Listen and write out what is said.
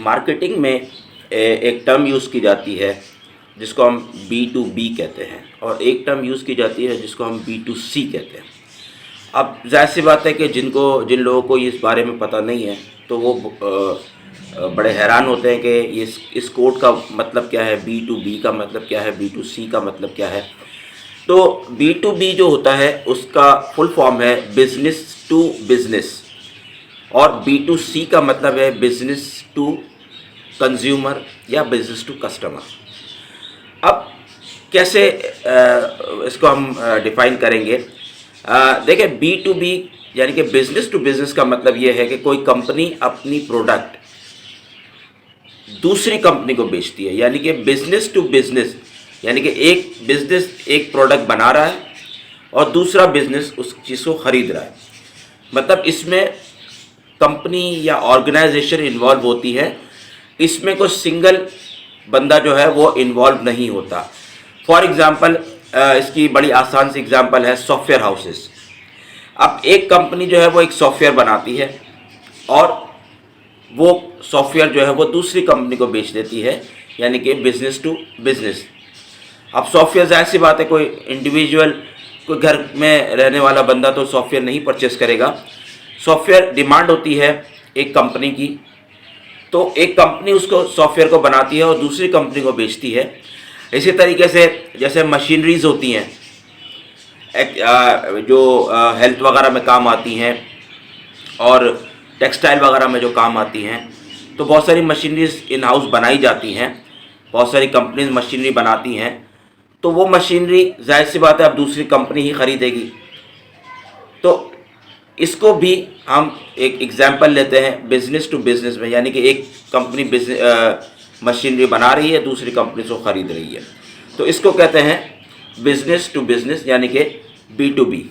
Marketing में एक term use की जाती है जिसको हम B2B कहते हैं, और एक टर्म यूज़ की जाती है जिसको हम B2C कहते हैं। अब ज़ाहिर सी बात है कि जिन लोगों को इस बारे में पता नहीं है तो वो बड़े हैरान होते हैं कि इस कोड का मतलब क्या है, B2B का मतलब क्या है, B2C का मतलब क्या है। तो B2B जो होता है उसका फुल फॉर्म है बिजनेस टू बिजनेस, और B2C का मतलब है बिजनेस टू कंज्यूमर या बिजनेस टू कस्टमर। अब कैसे इसको हम डिफ़ाइन करेंगे? देखिए, B2B यानी कि बिजनेस टू बिजनेस का मतलब ये है कि कोई कंपनी अपनी प्रोडक्ट दूसरी कंपनी को बेचती है, यानी कि बिजनेस टू बिजनेस, यानी कि एक बिजनेस एक प्रोडक्ट बना रहा है और दूसरा बिजनेस उस चीज़ को ख़रीद रहा है। मतलब इसमें कंपनी या ऑर्गेनाइजेशन इन्वॉल्व होती है, इसमें कोई सिंगल बंदा जो है वो इन्वॉल्व नहीं होता। फॉर एग्ज़ाम्पल, इसकी बड़ी आसान सी एग्ज़ाम्पल है सॉफ्टवेयर हाउसेस। अब एक कंपनी जो है वो एक सॉफ्टवेयर बनाती है और वो सॉफ्टवेयर जो है वो दूसरी कंपनी को बेच देती है, यानी कि बिज़नेस टू बिज़नेस। अब सॉफ्टवेयर, जाहिर सी बात है, कोई इंडिविजुअल, कोई घर में रहने वाला बंदा तो सॉफ्टवेयर नहीं परचेस करेगा। सॉफ्टवेयर डिमांड होती है एक कंपनी की, तो एक कंपनी उसको सॉफ्टवेयर को बनाती है और दूसरी कंपनी को बेचती है। इसी तरीके से जैसे मशीनरीज़ होती हैं जो हेल्थ वगैरह में काम आती हैं और टेक्सटाइल वगैरह में जो काम आती हैं, तो बहुत सारी मशीनरीज इन हाउस बनाई जाती हैं, बहुत सारी कंपनीज मशीनरी बनाती हैं। तो वो मशीनरी जाहिर सी बात है अब दूसरी कंपनी ही ख़रीदेगी। तो इसको भी हम एक एग्जांपल लेते हैं बिज़नेस टू बिज़नेस में, यानी कि एक कंपनी मशीनरी बना रही है, दूसरी कंपनी से ख़रीद रही है, तो इसको कहते हैं बिज़नेस टू बिज़नेस, यानी कि B2B।